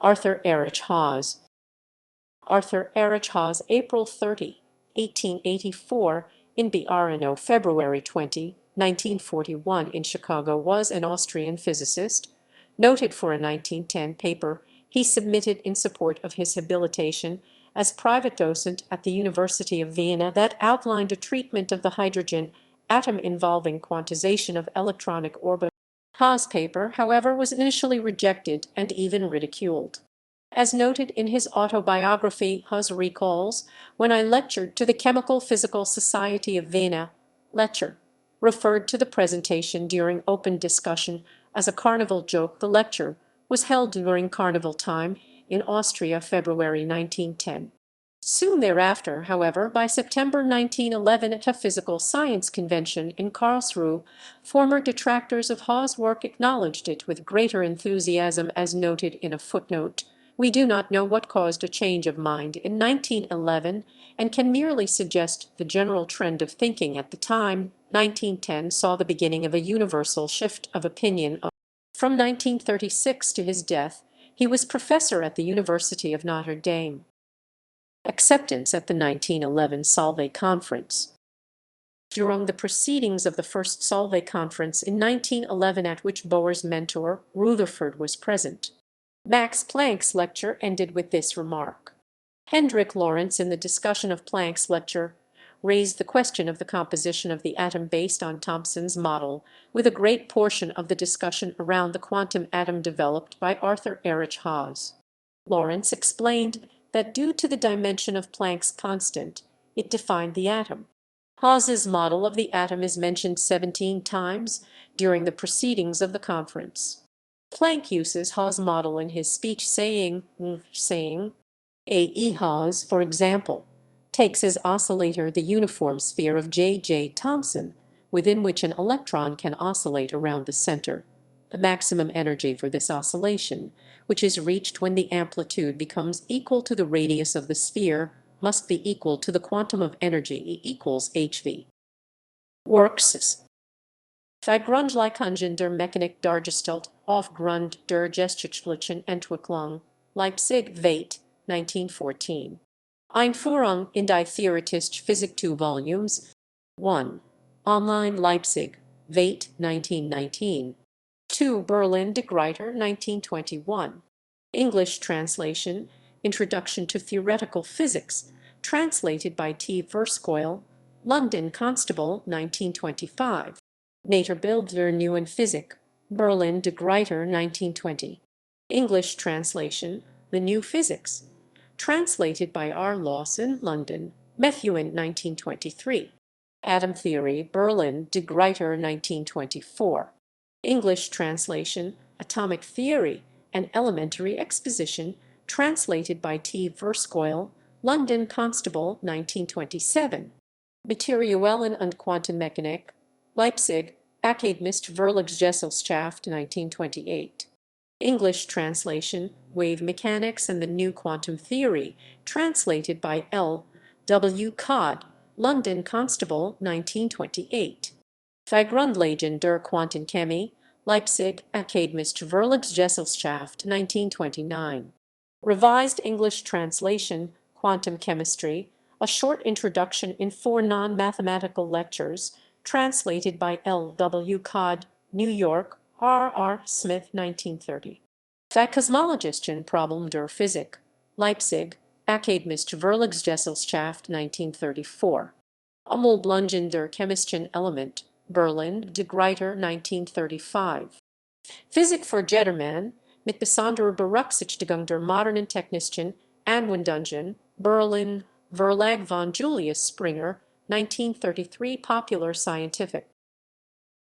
Arthur Erich Haas. Arthur Erich Haas, April 30, 1884, in Brno, February 20, 1941, in Chicago, was an Austrian physicist, noted for a 1910 paper he submitted in support of his habilitation as Privatdocent at the University of Vienna that outlined a treatment of the hydrogen atom involving quantization of electronic orbitals. Haas' paper, however, was initially rejected and even ridiculed. As noted in his autobiography, Haas recalls, "When I lectured to the Chemical-Physical Society of Vienna, Lecher referred to the presentation during open discussion as a carnival joke. The lecture was held during carnival time in Austria, February 1910. Soon thereafter, however, by September 1911, at a physical science convention in Karlsruhe, former detractors of Haas' work acknowledged it with greater enthusiasm, as noted in a footnote. We do not know what caused a change of mind in 1911 and can merely suggest the general trend of thinking at the time. 1910 saw the beginning of a universal shift of opinion. From 1936 to his death, he was professor at the University of Notre Dame. Acceptance at the 1911 Solvay Conference. During the proceedings of the first Solvay Conference in 1911, at which Bohr's mentor, Rutherford, was present, Max Planck's lecture ended with this remark. Hendrik Lorentz, in the discussion of Planck's lecture, raised the question of the composition of the atom based on Thomson's model, with a great portion of the discussion around the quantum atom developed by Arthur Erich Haas. Lorentz explained that due to the dimension of Planck's constant, it defined the atom. Haas's model of the atom is mentioned 17 times during the proceedings of the conference. Planck uses Haas' model in his speech, saying, A. E. Haas, for example, takes as oscillator the uniform sphere of J. Thomson, within which an electron can oscillate around the center. The maximum energy for this oscillation, which is reached when the amplitude becomes equal to the radius of the sphere, must be equal to the quantum of energy E equals hv. Works. Die Grundlagen der Mechanik dargestellt aufgrund der geschichtlichen Entwicklung, Leipzig, Veit, 1914. Einführung in die Theoretische Physik, 2 volumes. 1. Online, Leipzig, Veit, 1919. 2. Berlin, de Gruyter, 1921. English translation, Introduction to Theoretical Physics, translated by T. Verscoil, London, Constable, 1925. Naturbild der Neuen Physik, Berlin, de Gruyter, 1920. English translation, The New Physics, translated by R. Lawson, London, Methuen, 1923. Atom Theory, Berlin, de Gruyter, 1924. English translation, Atomic Theory, An Elementary Exposition, translated by T. Verscoil, London, Constable, 1927. Materialen und Quantenmechanik, Leipzig, Akademist Verlagsgesellschaft, 1928. English translation, Wave Mechanics and the New Quantum Theory, translated by L. W. Codd, London, Constable, 1928. Die Grundlagen der Quantenchemie, Leipzig, Akademist Verlagsgesellschaft, 1929. Revised English translation, Quantum Chemistry, A Short Introduction in 4 Non-Mathematical Lectures, translated by L. W. Codd, New York, R. R. Smith, 1930. Die Kosmologischen Problem der Physik, Leipzig, Akademist Verlagsgesellschaft, 1934. Amoblungen der chemischen Element, Berlin, de Gruyter, 1935. Physik für Jedermann, mit besonderer Berücksichtigung der modernen technischen Anwendungen, Berlin, Verlag von Julius Springer, 1933. Popular Scientific